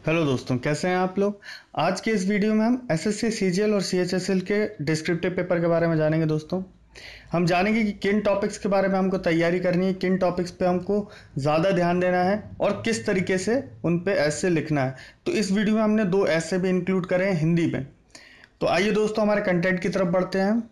Hello दोस्तों, कैसे हैं आप लोग। आज के इस वीडियो में हम एसएससी सीजीएल और सीएचएसएल के डिस्क्रिप्टिव पेपर के बारे में जानेंगे। दोस्तों, हम जानेंगे कि किन टॉपिक्स के बारे में हमको तैयारी करनी है, किन टॉपिक्स पे हमको ज़्यादा ध्यान देना है और किस तरीके से उन पे ऐसे लिखना है। तो इस वीडियो में हमने 2 ऐसे भी इंक्लूड करे हैं हिंदी में। तो आइए दोस्तों, हमारे कंटेंट की तरफ बढ़ते हैं।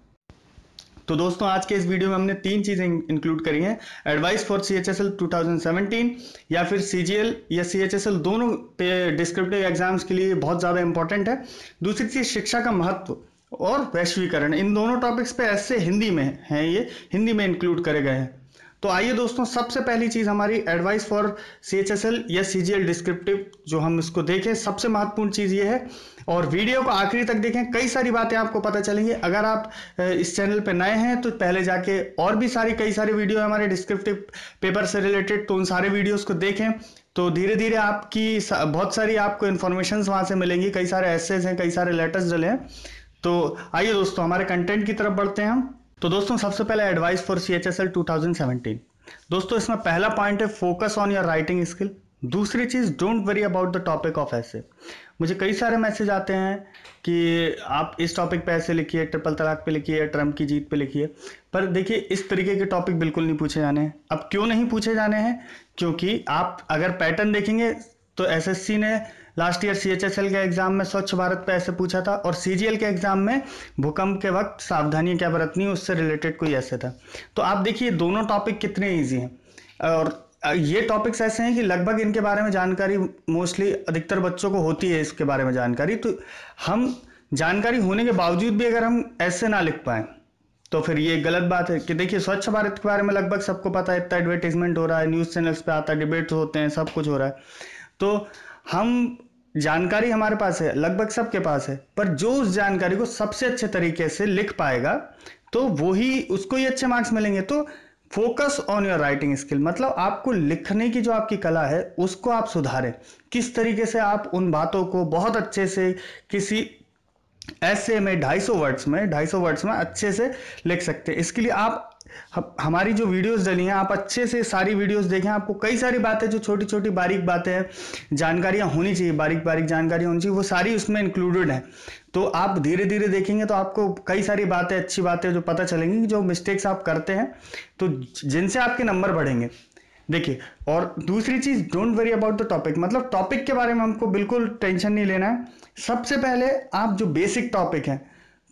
तो दोस्तों, आज के इस वीडियो में हमने 3 चीज़ें इंक्लूड करी हैं। एडवाइस फॉर सीएचएसएल 2017 या फिर सीजीएल या सीएचएसएल, दोनों पे डिस्क्रिप्टिव एग्जाम्स के लिए बहुत ज़्यादा इंपॉर्टेंट है। दूसरी चीज़, शिक्षा का महत्व और वैश्वीकरण। इन दोनों टॉपिक्स पे ऐसे हिंदी में हैं, ये हिंदी में इंक्लूड करे गए हैं। तो आइए दोस्तों, सबसे पहली चीज़ हमारी एडवाइस फॉर सीएचएसएल या सीजीएल डिस्क्रिप्टिव जो हम इसको देखें, सबसे महत्वपूर्ण चीज़ ये है। और वीडियो को आखिरी तक देखें, कई सारी बातें आपको पता चलेंगी। अगर आप इस चैनल पे नए हैं तो पहले जाके और भी कई सारे वीडियो हमारे डिस्क्रिप्टिव पेपर से रिलेटेड, तो उन सारे वीडियोस को देखें। तो धीरे धीरे आपकी बहुत सारी आपको इन्फॉर्मेशन वहाँ से मिलेंगी। कई सारे एसेज हैं, कई सारे लेटर्स डले हैं। तो आइए दोस्तों, हमारे कंटेंट की तरफ बढ़ते हैं हम। तो दोस्तों, सबसे पहले एडवाइस फॉर सीएचएसएल 2017। दोस्तों, इसमें पहला पॉइंट है focus on your writing skill. दूसरी चीज़, don't worry about the topic of ऐसे। मुझे कई सारे मैसेज आते हैं कि आप इस टॉपिक पे ऐसे लिखिए, ट्रिपल तलाक पे लिखिए, ट्रम्प की जीत पे लिखिए। पर देखिए, इस तरीके के टॉपिक बिल्कुल नहीं पूछे जाने हैं। अब क्यों नहीं पूछे जाने हैं? क्योंकि आप अगर पैटर्न देखेंगे तो एसएससी ने लास्ट ईयर सीएचएसएल के एग्जाम में स्वच्छ भारत पे ऐसे पूछा था, और सीजीएल के एग्जाम में भूकंप के वक्त सावधानियां क्या बरतनी, उससे रिलेटेड कोई ऐसे था। तो आप देखिए दोनों टॉपिक कितने ईजी हैं। और ये टॉपिक्स ऐसे हैं कि लगभग इनके बारे में जानकारी मोस्टली अधिकतर बच्चों को होती है इसके बारे में जानकारी। तो हम जानकारी होने के बावजूद भी अगर हम ऐसे ना लिख पाए तो फिर ये गलत बात है। कि देखिए, स्वच्छ भारत के बारे में लगभग सबको पता है, इतना एडवर्टीजमेंट हो रहा है, न्यूज़ चैनल्स पे आता है, डिबेट्स होते हैं, सब कुछ हो रहा है। तो हम जानकारी हमारे पास है, लगभग सबके पास है, पर जो उस जानकारी को सबसे अच्छे तरीके से लिख पाएगा तो वो ही, उसको ही अच्छे मार्क्स मिलेंगे। तो focus on your writing skill, मतलब आपको लिखने की जो आपकी कला है उसको आप सुधारें। किस तरीके से आप उन बातों को बहुत अच्छे से किसी ऐसे में 250 वर्ड्स में अच्छे से लिख सकते हैं। इसके लिए आप हमारी जो वीडियोस डली हैं, आप अच्छे से सारी वीडियोस देखें। आपको कई सारी बातें, जो छोटी छोटी बारीक बातें हैं, जानकारियां होनी चाहिए, बारीक बारीक जानकारी होनी चाहिए, वो सारी उसमें इंक्लूडेड है। तो आप धीरे धीरे देखेंगे तो आपको कई सारी बातें, अच्छी बातें जो पता चलेंगी, जो मिस्टेक्स आप करते हैं तो जिनसे आपके नंबर बढ़ेंगे। देखिए, और दूसरी चीज, don't worry about the topic, मतलब टॉपिक के बारे में हमको बिल्कुल टेंशन नहीं लेना है। सबसे पहले आप जो बेसिक टॉपिक हैं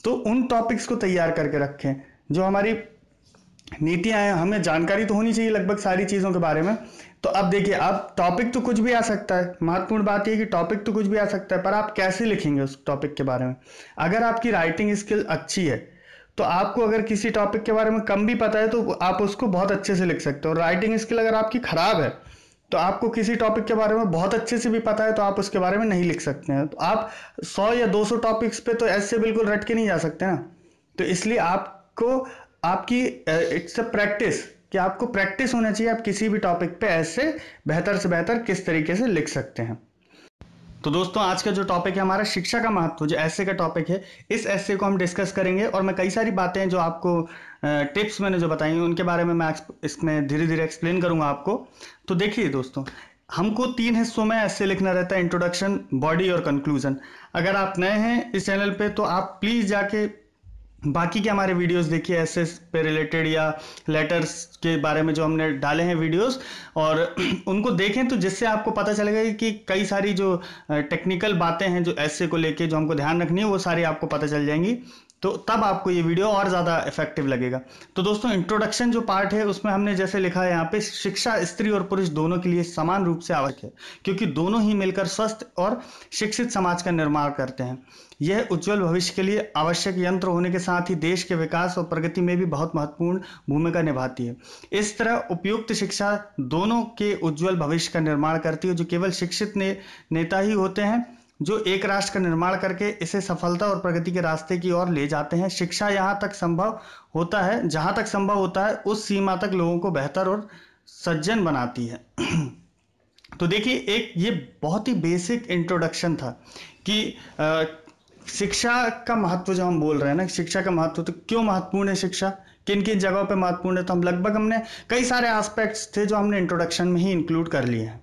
तो उन टॉपिक्स को तैयार करके रखें। जो हमारी नीतियां हैं, हमें जानकारी तो होनी चाहिए लगभग सारी चीज़ों के बारे में। तो अब देखिए, अब टॉपिक तो कुछ भी आ सकता है। महत्वपूर्ण बात यह कि टॉपिक तो कुछ भी आ सकता है, पर आप कैसे लिखेंगे उस टॉपिक के बारे में। अगर आपकी राइटिंग स्किल अच्छी है तो आपको, अगर किसी टॉपिक के बारे में कम भी पता है तो आप उसको बहुत अच्छे से लिख सकते हो। और राइटिंग स्किल अगर आपकी खराब है तो आपको किसी टॉपिक के बारे में बहुत अच्छे से भी पता है तो आप उसके बारे में नहीं लिख सकते हैं। तो आप 100 या 200 टॉपिक्स पे तो ऐसे बिल्कुल रट के नहीं जा सकते ना। तो इसलिए आपको, आपकी इट्स अ प्रैक्टिस, कि आपको प्रैक्टिस होना चाहिए। आप किसी भी टॉपिक पे ऐसे बेहतर से बेहतर किस तरीके से लिख सकते हैं। तो दोस्तों, आज का जो टॉपिक है हमारा, शिक्षा का महत्व, जो ऐसे का टॉपिक है, इस ऐसे को हम डिस्कस करेंगे। और मैं कई सारी बातें जो आपको टिप्स मैंने जो बताई उनके बारे में मैं इसमें धीरे धीरे एक्सप्लेन करूंगा आपको। तो देखिए दोस्तों, हमको 3 हिस्सों में ऐसे लिखना रहता है, इंट्रोडक्शन, बॉडी और कंक्लूजन। अगर आप नए हैं इस चैनल पे तो आप प्लीज़ जाके बाकी के हमारे वीडियोस देखिए, एसेस पे रिलेटेड या लेटर्स के बारे में जो हमने डाले हैं वीडियोस, और उनको देखें। तो जिससे आपको पता चलेगा कि कई सारी जो टेक्निकल बातें हैं जो एसे को लेके जो हमको ध्यान रखनी है, वो सारी आपको पता चल जाएंगी। तो तब आपको ये वीडियो और ज़्यादा इफेक्टिव लगेगा। तो दोस्तों, इंट्रोडक्शन जो पार्ट है उसमें हमने जैसे लिखा है यहाँ पे, शिक्षा स्त्री और पुरुष दोनों के लिए समान रूप से आवश्यक है, क्योंकि दोनों ही मिलकर स्वस्थ और शिक्षित समाज का निर्माण करते हैं। यह उज्जवल भविष्य के लिए आवश्यक यंत्र होने के साथ ही देश के विकास और प्रगति में भी बहुत महत्वपूर्ण भूमिका निभाती है। इस तरह उपयुक्त शिक्षा दोनों के उज्जवल भविष्य का निर्माण करती है, जो केवल शिक्षित नेता ही होते हैं जो एक राष्ट्र का निर्माण करके इसे सफलता और प्रगति के रास्ते की ओर ले जाते हैं। शिक्षा यहाँ तक संभव होता है, जहाँ तक संभव होता है उस सीमा तक लोगों को बेहतर और सज्जन बनाती है। तो देखिए, एक ये बहुत ही बेसिक इंट्रोडक्शन था कि शिक्षा का महत्व जो हम बोल रहे हैं ना, शिक्षा का महत्व, तो क्यों महत्वपूर्ण है शिक्षा, किन किन जगहों पे महत्वपूर्ण है। तो हमने कई सारे एस्पेक्ट्स थे जो हमने इंट्रोडक्शन में ही इंक्लूड कर लिए हैं।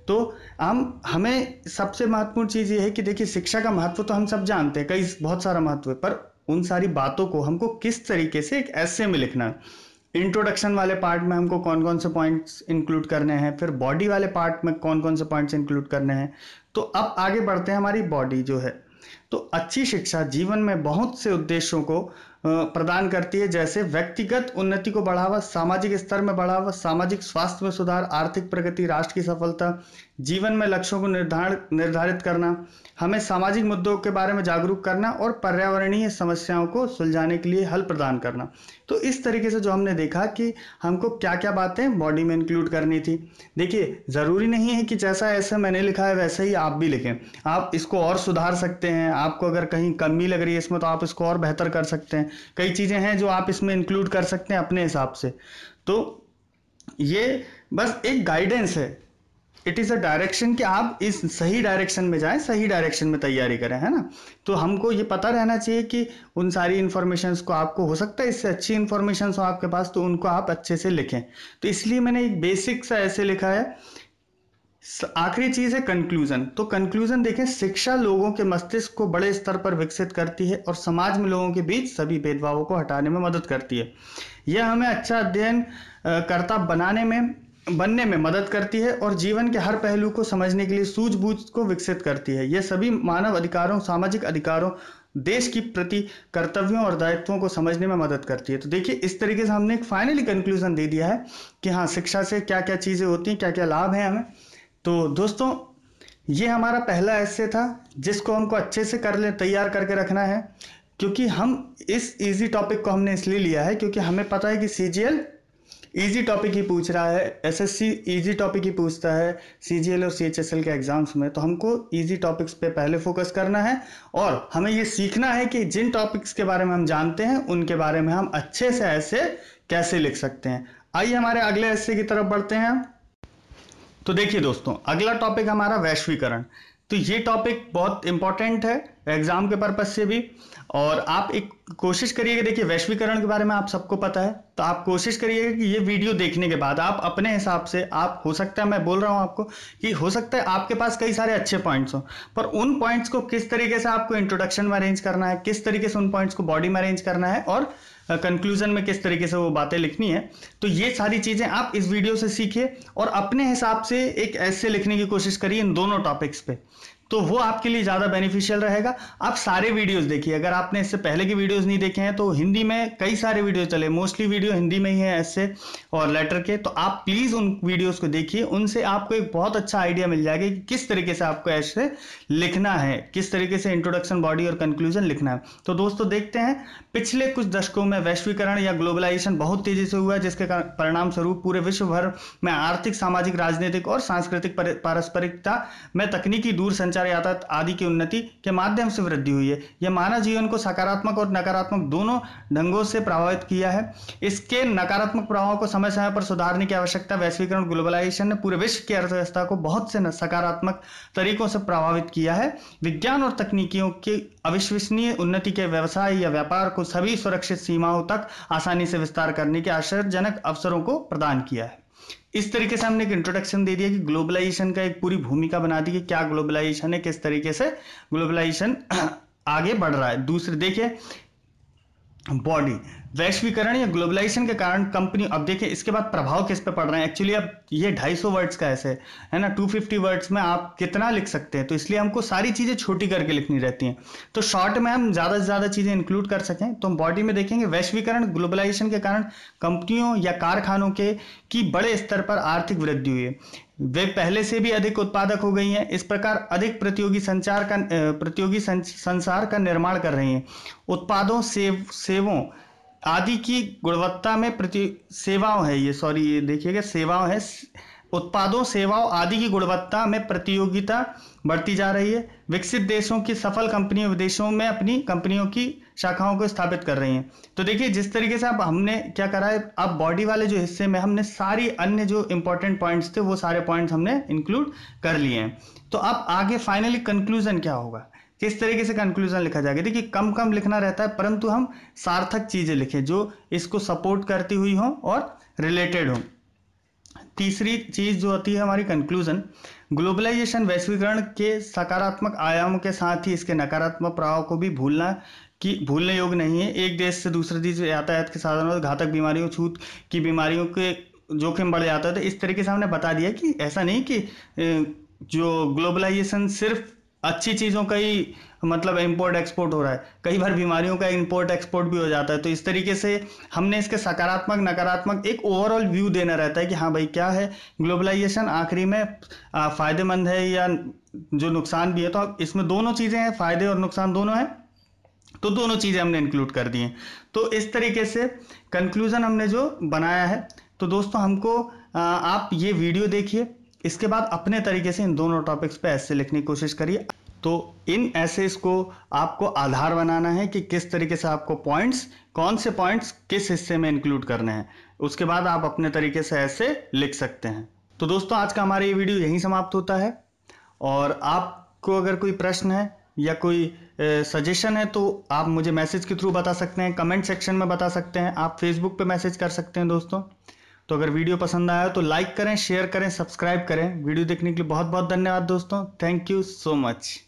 तो हमें सबसे महत्वपूर्ण चीज़ ये है कि देखिए, शिक्षा का महत्व तो हम सब जानते हैं, कई बहुत सारा महत्व है, पर उन सारी बातों को हमको किस तरीके से एक ऐसे में लिखना है। इंट्रोडक्शन वाले पार्ट में हमको कौन कौन से पॉइंट्स इंक्लूड करने हैं, फिर बॉडी वाले पार्ट में कौन कौन से पॉइंट्स इंक्लूड करने हैं। तो अब आगे बढ़ते हैं, हमारी बॉडी जो है, तो अच्छी शिक्षा जीवन में बहुत से उद्देश्यों को प्रदान करती है, जैसे व्यक्तिगत उन्नति को बढ़ावा, सामाजिक स्तर में बढ़ावा, सामाजिक स्वास्थ्य में सुधार, आर्थिक प्रगति, राष्ट्र की सफलता, जीवन में लक्ष्यों को निर्धारित करना, हमें सामाजिक मुद्दों के बारे में जागरूक करना और पर्यावरणीय समस्याओं को सुलझाने के लिए हल प्रदान करना। तो इस तरीके से जो हमने देखा कि हमको क्या क्या बातें बॉडी में इंक्लूड करनी थी। देखिए, ज़रूरी नहीं है कि जैसा ऐसा मैंने लिखा है वैसे ही आप भी लिखें, आप इसको और सुधार सकते हैं। आपको अगर कहीं कमी लग रही है इसमें, तो आप इसको और बेहतर कर सकते हैं। कई चीज़ें हैं जो आप इसमें इंक्लूड कर सकते हैं अपने हिसाब से। तो ये बस एक गाइडेंस है, इट इज़ अ डायरेक्शन कि आप इस सही डायरेक्शन में जाएं, सही डायरेक्शन में तैयारी करें, है ना। तो हमको ये पता रहना चाहिए कि उन सारी इन्फॉर्मेशंस को, आपको हो सकता है इससे अच्छी इन्फॉर्मेशंस हो आपके पास, तो उनको आप अच्छे से लिखें। तो इसलिए मैंने एक बेसिक सा ऐसे लिखा है। आखिरी चीज है कंक्लूजन। तो कंक्लूजन देखें, शिक्षा लोगों के मस्तिष्क को बड़े स्तर पर विकसित करती है और समाज में लोगों के बीच सभी भेदभावों को हटाने में मदद करती है। यह हमें अच्छा अध्ययन कर्ता बनने में मदद करती है और जीवन के हर पहलू को समझने के लिए सूझबूझ को विकसित करती है। यह सभी मानव अधिकारों, सामाजिक अधिकारों, देश की प्रति कर्तव्यों और दायित्वों को समझने में मदद करती है। तो देखिए, इस तरीके से हमने एक फाइनली कंक्लूजन दे दिया है कि हाँ, शिक्षा से क्या क्या चीज़ें होती हैं, क्या क्या लाभ हैं हमें। तो दोस्तों, ये हमारा पहला एस्से था जिसको हमको अच्छे से तैयार करके रखना है, क्योंकि हम इस इजी टॉपिक को हमने इसलिए लिया है क्योंकि हमें पता है कि सीजीएल इजी टॉपिक ही पूछ रहा है, एसएससी इजी टॉपिक ही पूछता है सीजीएल और सीएचएसएल के एग्जाम्स में। तो हमको इजी टॉपिक्स पे पहले फोकस करना है और हमें ये सीखना है कि जिन टॉपिक्स के बारे में हम जानते हैं उनके बारे में हम अच्छे से ऐसे कैसे लिख सकते हैं। आइए हमारे अगले एस्से की तरफ बढ़ते हैं। तो देखिए दोस्तों, अगला टॉपिक हमारा वैश्वीकरण। तो ये टॉपिक बहुत इंपॉर्टेंट है एग्जाम के पर्पज से भी, और आप एक कोशिश करिएगा। देखिए, वैश्वीकरण के बारे में आप सबको पता है, तो आप कोशिश करिएगा कि ये वीडियो देखने के बाद आप अपने हिसाब से, आप हो सकता है, मैं बोल रहा हूँ आपको कि हो सकता है आपके पास कई सारे अच्छे पॉइंट्स हो, पर उन पॉइंट्स को किस तरीके से आपको इंट्रोडक्शन में अरेंज करना है, किस तरीके से उन पॉइंट्स को बॉडी में अरेंज करना है और कंक्लूजन में किस तरीके से वो बातें लिखनी है। तो ये सारी चीजें आप इस वीडियो से सीखिए और अपने हिसाब से एक ऐसे लिखने की कोशिश करिए इन दोनों टॉपिक्स पे, तो वो आपके लिए ज़्यादा बेनिफिशियल रहेगा। आप सारे वीडियोस देखिए, अगर आपने इससे पहले की वीडियोस नहीं देखे हैं तो हिंदी में कई सारे वीडियो चले, मोस्टली वीडियो हिंदी में ही है ऐसे और लेटर के। तो आप प्लीज़ उन वीडियोस को देखिए, उनसे आपको एक बहुत अच्छा आइडिया मिल जाएगा कि किस तरीके से आपको ऐसे लिखना है, किस तरीके से इंट्रोडक्शन, बॉडी और कंक्लूजन लिखना है। तो दोस्तों, देखते हैं, पिछले कुछ दशकों में वैश्वीकरण या ग्लोबलाइजेशन बहुत तेजी से हुआ है, जिसके परिणाम स्वरूप पूरे विश्व भर में आर्थिक, सामाजिक, राजनीतिक और सांस्कृतिक पारस्परिकता में तकनीकी, दूरसंचार, यातायात आदि की उन्नति के माध्यम से वृद्धि हुई है। यह मानव जीवन को सकारात्मक और नकारात्मक दोनों ढंगों से प्रभावित किया है। इसके नकारात्मक प्रभावों को समय समय पर सुधारने की आवश्यकता। वैश्वीकरण, ग्लोबलाइजेशन ने पूरे विश्व की अर्थव्यवस्था को बहुत से सकारात्मक तरीकों से प्रभावित किया है। विज्ञान और तकनीकियों की अविश्वसनीय उन्नति के व्यवसाय या व्यापार को सभी सुरक्षित सीमाओं तक आसानी से विस्तार करने के आश्चर्यजनक अवसरों को प्रदान किया है। इस तरीके से हमने एक इंट्रोडक्शन दे दिया कि ग्लोबलाइजेशन का एक पूरी भूमिका बना दी कि क्या ग्लोबलाइजेशन है, किस तरीके से ग्लोबलाइजेशन आगे बढ़ रहा है। दूसरे देखिए, बॉडी, वैश्वीकरण या ग्लोबलाइजेशन के कारण कंपनी, अब देखिए इसके बाद प्रभाव किस पे पड़ रहे हैं। एक्चुअली अब ये 250 वर्ड्स का ऐसे है ना, 250 वर्ड्स में आप कितना लिख सकते हैं, तो इसलिए हमको सारी चीज़ें छोटी करके लिखनी रहती हैं, तो शॉर्ट में हम ज़्यादा से ज़्यादा चीज़ें इंक्लूड कर सकें। तो हम बॉडी में देखेंगे, वैश्वीकरण, ग्लोबलाइजेशन के कारण कंपनियों या कारखानों की बड़े स्तर पर आर्थिक वृद्धि हुई है। वे पहले से भी अधिक उत्पादक हो गई हैं। इस प्रकार अधिक प्रतियोगी संसार का निर्माण कर रही हैं। उत्पादों, सेवाओं आदि की गुणवत्ता में सेवाओं है ये, सॉरी, ये देखिएगा, सेवाओं है। उत्पादों, सेवाओं आदि की गुणवत्ता में प्रतियोगिता बढ़ती जा रही है। विकसित देशों की सफल कंपनियां विदेशों में अपनी कंपनियों की शाखाओं को स्थापित कर रही हैं। तो देखिए, जिस तरीके से अब हमने क्या करा है, अब बॉडी वाले जो हिस्से में हमने सारी अन्य जो इंपॉर्टेंट पॉइंट्स थे वो सारे पॉइंट्स हमने इंक्लूड कर लिए हैं। तो अब आगे फाइनली कंक्लूजन क्या होगा, किस तरीके से कंक्लूजन लिखा जाएगा। देखिए, कम कम लिखना रहता है, परंतु हम सार्थक चीजें लिखें जो इसको सपोर्ट करती हुई हों और रिलेटेड हों। तीसरी चीज जो होती है हमारी कंक्लूजन, ग्लोबलाइजेशन वैश्वीकरण के सकारात्मक आयामों के साथ ही इसके नकारात्मक प्रभाव को भी भूलने योग्य नहीं है। एक देश से दूसरे देश यातायात के साधनों घातक बीमारियों, छूत की बीमारियों के जोखिम बढ़ जाता है। तो इस तरीके से हमने बता दिया कि ऐसा नहीं कि जो ग्लोबलाइजेशन सिर्फ अच्छी चीज़ों का ही मतलब इंपोर्ट एक्सपोर्ट हो रहा है, कई बार बीमारियों का इंपोर्ट एक्सपोर्ट भी हो जाता है। तो इस तरीके से हमने इसके सकारात्मक नकारात्मक एक ओवरऑल व्यू देना रहता है कि हाँ भाई क्या है ग्लोबलाइजेशन, आखिरी में फायदेमंद है या जो नुकसान भी है। तो इसमें दोनों चीज़ें हैं, फायदे और नुकसान दोनों हैं, तो दोनों चीज़ें हमने इंक्लूड कर दी हैं। तो इस तरीके से कंक्लूजन हमने जो बनाया है। तो दोस्तों हमको आप ये वीडियो देखिए, इसके बाद अपने तरीके से इन दोनों टॉपिक्स पे ऐसे लिखने की कोशिश करिए। तो इन ऐसेस को आपको आधार बनाना है कि किस तरीके से आपको पॉइंट्स, कौन से पॉइंट्स किस हिस्से में इंक्लूड करने हैं, उसके बाद आप अपने तरीके से ऐसे लिख सकते हैं। तो दोस्तों आज का हमारा ये वीडियो यहीं समाप्त होता है, और आपको अगर कोई प्रश्न है या कोई सजेशन है तो आप मुझे मैसेज के थ्रू बता सकते हैं, कमेंट सेक्शन में बता सकते हैं, आप फेसबुक पे मैसेज कर सकते हैं दोस्तों। तो अगर वीडियो पसंद आया तो लाइक करें, शेयर करें, सब्सक्राइब करें। वीडियो देखने के लिए बहुत बहुत धन्यवाद दोस्तों। Thank you so much.